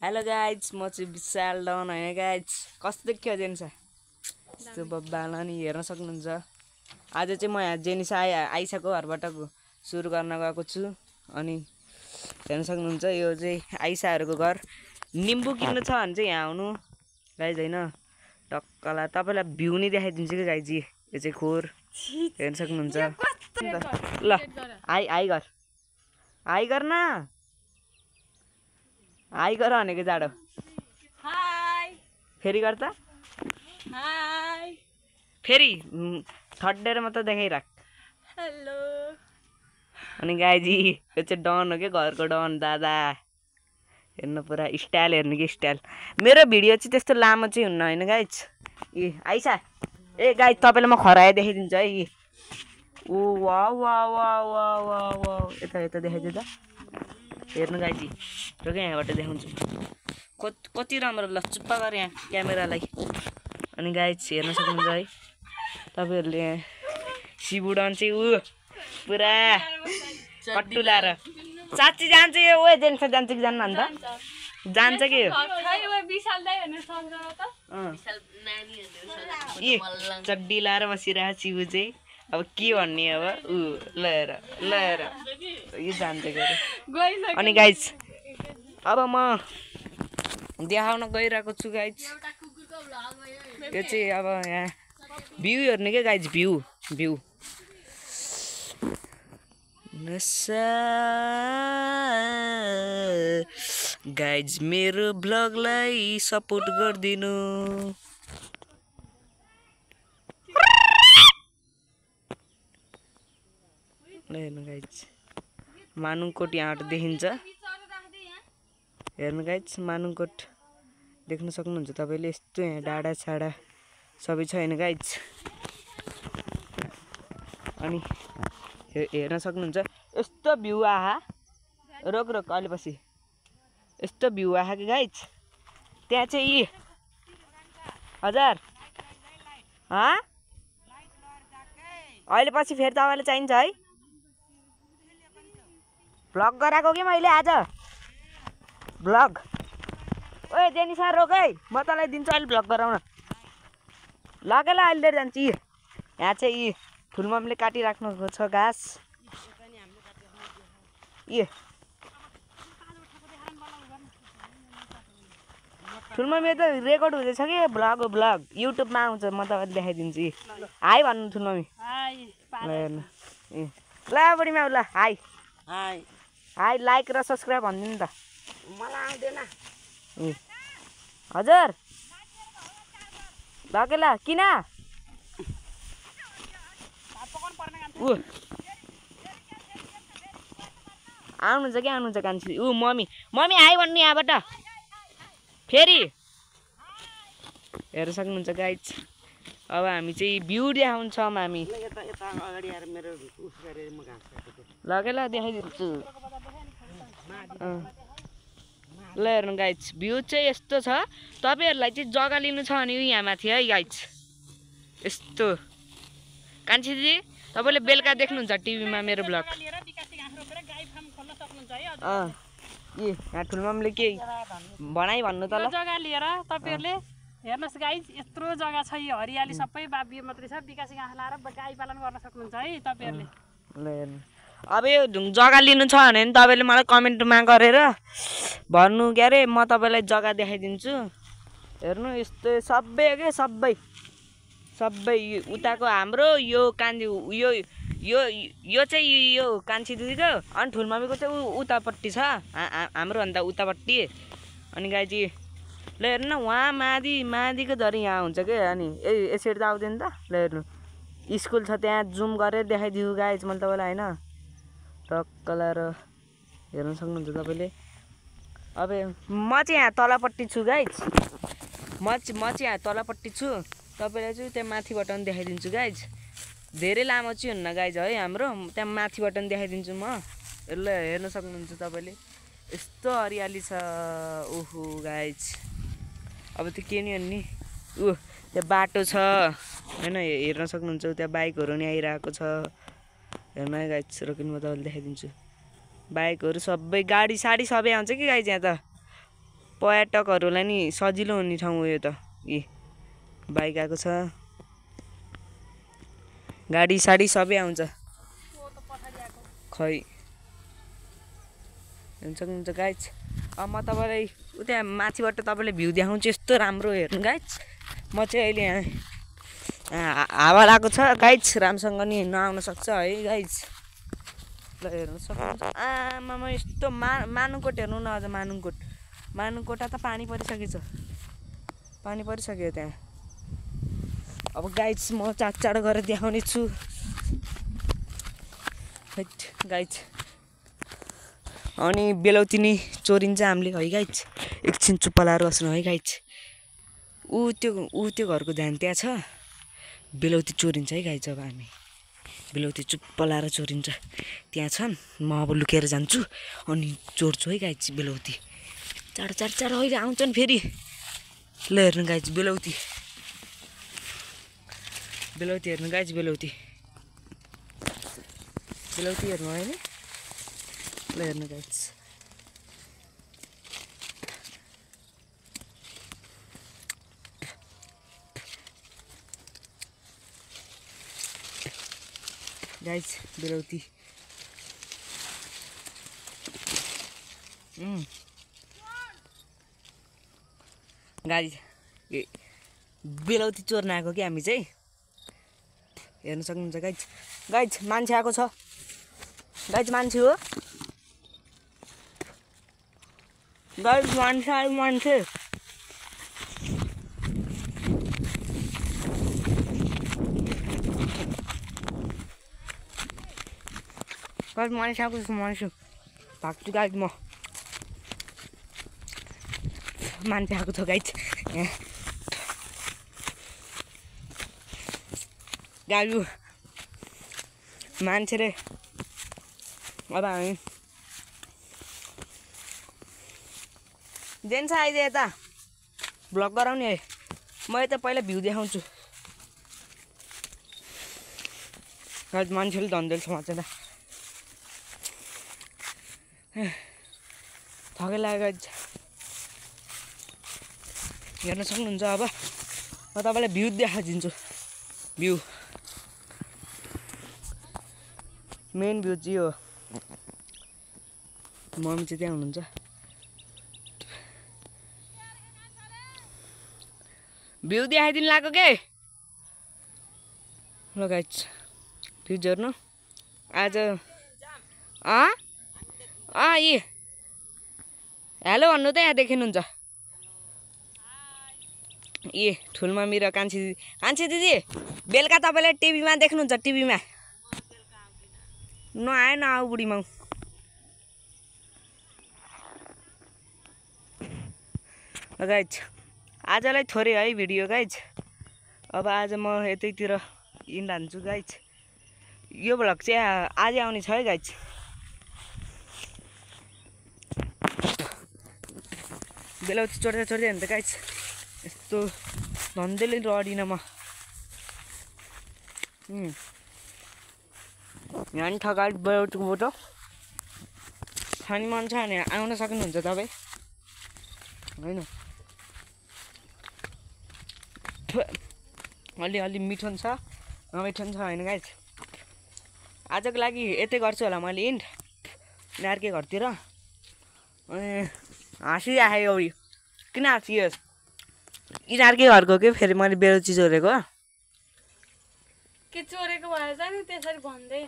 Hello guys म चाहिँ विशाल done होइन गाइज कस्तो देखियो जेनिसा यस्तो बब्बाला नि हेर्न सक्नुहुन्छ। आज चाहिँ म यहाँ जेनिसा आइसाको घरबाट सुरु गर्न गएको छु अनि हेर्न सक्नुहुन्छ यो चाहिँ आइसाहरूको घर। निम्बु किन्नु छ भने चाहिँ यहाँ आउनु गाइज होइन टक्कला तपाईँलाई भ्यू नै देखाइदिन्छु कि गाइज यो चाहिँ खोर हेर्न सक्नुहुन्छ। ल आई गर न हाई गर भनेको जाडो हाई फेरि गर त हाई फेरि थड्डेर मात्र देखाइराख। हेलो अनि गाइजी यो चाहिँ डन हो क्या घरको डन दादा हेर्नु पुरा स्टाइल हेर्नु कि स्टाइल। मेरो भिडियो चाहिँ त्यस्तो लामो चाहिँ हुन्न होइन गाइज। ए आइसा ए गाइज तपाईँलाई म खरायो देखाइदिन्छु है। ओ वा वा वा वा वा वा यता यता देखाइदियो त हेर्नु गाइजी र क्या यहाँबाट देखाउँछु कति राम्रो ल चुप्पा गर यहाँ क्यामेरालाई। अनि गाइज हेर्न सक्नुहुन्छ है तपाईँहरूले यहाँ सिबुडन चाहिँ पुरा कट्टु लाएर साँच्ची जान्छ यो ओ जेन्स जान्छ कि जान्न अन्त जान्छ कि यो चड्डी लाएर बसिरहेको सिबु चाहिँ अब के भन्ने अब लएर यो जान्छ के। अनि गाइज अब म देखाउन गइरहेको छु गाइज यो चाहिँ अब यहाँ भ्यू हेर्ने क्या गाइज भ्यू गाइज मेरो ब्लगलाई सपोर्ट गरिदिनु। हेर्नु गाइज मानुङकोट यहाँबाट देखिन्छ हेर्नु गाइज मानुङकोट देख्न सक्नुहुन्छ तपाईँले। यस्तो यहाँ डाँडा छाडा सबै छ होइन गाइज। अनि हेर्न सक्नुहुन्छ यस्तो भ्यू आहा रोक अहिले पछि यस्तो भ्यू आहा कि गाइज। त्यहाँ चाहिँ हजुर अहिले पछि फेरि तपाईँलाई चाहिन्छ है भ्लग गराएको कि मैले आज भ्लग। ओए जेनिसा रोक है म तँलाई दिन्छु अहिले भ्लग गराउन लगेला अहिले जान्छु। यहाँ चाहिँ ठुलमम्मीले काटिराख्नु छ घाँस ठुलमम्मी त रेकर्ड हुँदैछ कि भ्लग युट्युबमा आउँछ म तपाईँले देखाइदिन्छु। हाई भन्नु ठुलमम्मी ल बुढीमा ल हाई हाई लाइक र सब्सक्राइब भनिदिनु त मलाई आउँदैन हजुर ल किन आउनुहुन्छ कि आउनुहुन्छ कान्छी मम्मी हाई भन्नु यहाँबाट फेरि हेर्न सक्नुहुन्छ गाइज। अब हामी चाहिँ भ्यू देखाउँछौँ हामी लगेला देखाइदिन्छु ल हेर्नु गाइज भ्यू चाहिँ यस्तो छ। तपाईँहरूलाई चाहिँ जग्गा लिनु छ भने यहाँ माथि है गाइज यस्तो कान्छी दिदी तपाईँले बेलुका देख्नुहुन्छ टिभीमा मेरो ब्लग। यहाँ ठुलमम्मीले के भनाइ भन्नु त ल जग्गा लिएर तपाईँहरूले हेर्नुहोस् गाइज यत्रो जग्गा छ यो हरियाली सबै बाबियो मात्रै छ विकास घाँस लाएर गाई पालन गर्न सक्नुहुन्छ है तपाईँहरूले। ल हेर्नु अब यो जग्गा लिनु छ भने नि तपाईँले मलाई कमेन्टमा गरेर भन्नु के अरे म तपाईँलाई जग्गा देखाइदिन्छु। हेर्नु यस्तो सबै के सबै उताको हाम्रो यो कान्छी यो चाहिँ यो कान्छी दिदीको अनि ठुलमम्मीको चाहिँ उतापट्टि छ हाम्रो भन्दा उतापट्टि। अनि गाइजी ल हेर्नु न उहाँ मादिको झरी यहाँ हुन्छ कि अनि यसरी त आउँदैन त। ल हेर्नु स्कुल छ त्यहाँ जुम गरेर देखाइदियो गाइज मैले तपाईँलाई होइन टक्कला र हेर्न सक्नुहुन्छ तपाईँले। अब म चाहिँ यहाँ तलपट्टि छु गाइज म चाहिँ यहाँ तलपट्टि छु तपाईँलाई चाहिँ त्यहाँ माथिबाट पनि देखाइदिन्छु गाइज। धेरै लामो चाहिँ हुन्न गाइज है हाम्रो त्यहाँ माथिबाट पनि देखाइदिन्छु म ल हेर्न सक्नुहुन्छ तपाईँले यस्तो हरियाली छ ओहो गाइज। अब त्यो के नि नि त्यहाँ बाटो छ होइन हेर्न सक्नुहुन्छ त्यहाँ बाइकहरू नि आइरहेको छ हेर्नु है गाइज। रोकिनु म तपाईँले देखाइदिन्छु बाइकहरू सबै गाडी साडी सबै आउँछ कि गाइज यहाँ त पर्यटकहरूलाई नि सजिलो हुने ठाउँ हो यो त। बाइक आएको छ, गाडी साडी सबै आउँछ। खै हुन्छ गाइज। अब म तपाईँलाई उता माथिबाट तपाईँलाई भ्यू देखाउँछु, यस्तो राम्रो हेर्नु गाइज। म चाहिँ अहिले यहाँ हावा लगाएको छ गाइज, राम्रोसँग नि नआउन सक्छ है गाइज। ल हेर्नु सक्नुहुन्छ, आमामा यस्तो मानुकोट हेर्नु न। अझ मानुकोटा त पानी परिसकेछ, पानी परिसक्यो त्यहाँ। अब गाइज म चाँडो गरेर देखाउने छु गाइज। अनि बेलौती नि चोरिन्छ हामीले है गाइज। एकछिन चुप्प लाएर बस्नु है गाइज। ऊ त्यो घरको ध्यान त्यहाँ छ, बेलौती चोरिन्छ है गाइज। अब हामी बेलौती चुप्प लाएर चोरिन्छ त्यहाँ छन्। म अब लुकेर जान्छु अनि चोर्छु है गाइज बेलौती। चाँडो अहिले आउँछन् फेरि। ल हेर्नु गाइज बेलौती हेर्नु गाइज, बेलौती हेर्नु होइन। ल हेर्नु गाइज, बेलौती गाइज बेलौती चोर्न आएको कि हामी चाहिँ। हेर्न सक्नुहुन्छ गाइज मान्छे आएको छ गाइज, मान्छे हो गाइज, मान्छे गाइज, मान्छे आएको छ। मान्छे भाग्छु गाइज, म मान्छे आएको छ गाइज गाइज मान्छे रे। अब हामी जेन्स आइदिए यता भ्लग गराउने है। म यता पहिला भ्यू देखाउँछु गाइज। मान्छेले धन्देल छ चाहिँ थकै लाग्यो गाइज। हेर्न सक्नुहुन्छ। अब म तपाईँलाई भ्यू देखाइदिन्छु। भ्यू मेन भ्यू चाहिँ हो। मम्मी चाहिँ त्यहाँ हुनुहुन्छ। भ्यू देखाइदिनु लाग्यो के ल गाइज। भ्यू हेर्नु आज यी हेलो भन्नु त यहाँ देखिनुहुन्छ। ठुल मम्मी र कान्छी दिदी बेलुका तपाईँले टिभीमा देख्नुहुन्छ। टिभीमा नआएन आऊ बुढी माउ। गाइज आजलाई थोरै है भिडियो गाइज। अब आज म यतैतिर हिँड्छु गाइज। यो भ्लग चाहिँ आज आउने छ है गाइज। बेलौती चोर्दै हुन्छ गाइज। यस्तो धन्देले रडिनँ म। यहाँ नि ठगाई बेलौतीको फोटो खाने मन छ भने आउन सक्नुहुन्छ तपाईँ होइन। अलि मिठो छ नमिठो छ होइन गाइज। आजको लागि यतै गर्छु होला मैले इन्ड नार्के घरतिर। अनि हाँसिराखेँ औरी किन हाँसियोस्? यिनीहरूकै घरको के फेरि मैले बेलौती चोरेको के चोरेको भएर चाहिँ नि त्यसरी भन्दै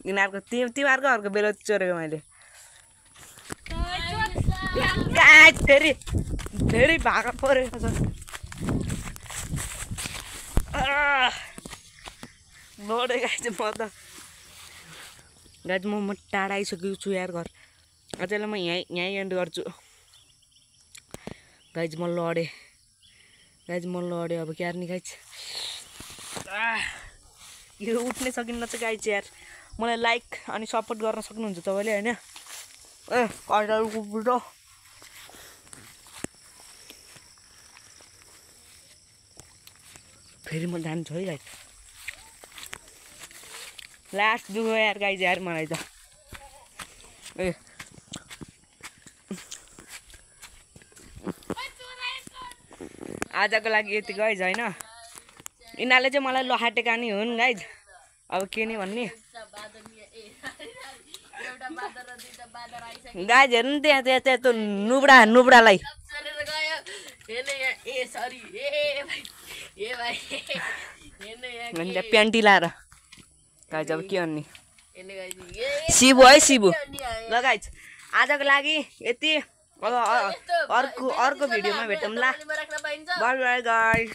यिनीहरूको तिमीहरूको घरको बेलौती चोरेको मैले। फेरि भागा परेको छ। लडे गाइज म त गाइज म टाढा आइसकेको छु यार घर। अझैलाई म यहीँ एन्ड गर्छु गाइज। म लडेँ अब क्यार नि गाइज। यो उठ्नै सकिन्न चाहिँ गाइज यार। मलाई लाइक अनि सपोर्ट गर्न सक्नुहुन्छ तपाईँले होइन। कटालको बुढो फेरि म जान्छु है गाइज। लास्ट दुख्यो यार गाइज यार मलाई त। आजको लागि यति गाइज होइन यिनीहरूले चाहिँ मलाई लहाटेका नि हुन् गाइज अब के नि भन्ने गाइज हेर्नु नि त्यहाँ त्यहाँ त्यो नुब्रालाई प्यान्टी लाएर गाइज अब के भन्ने शिबु है शिबु ल गाइज आजको लागि यति अब अर्को भिडियोमा भेटौँ ल बाई बाई गाइज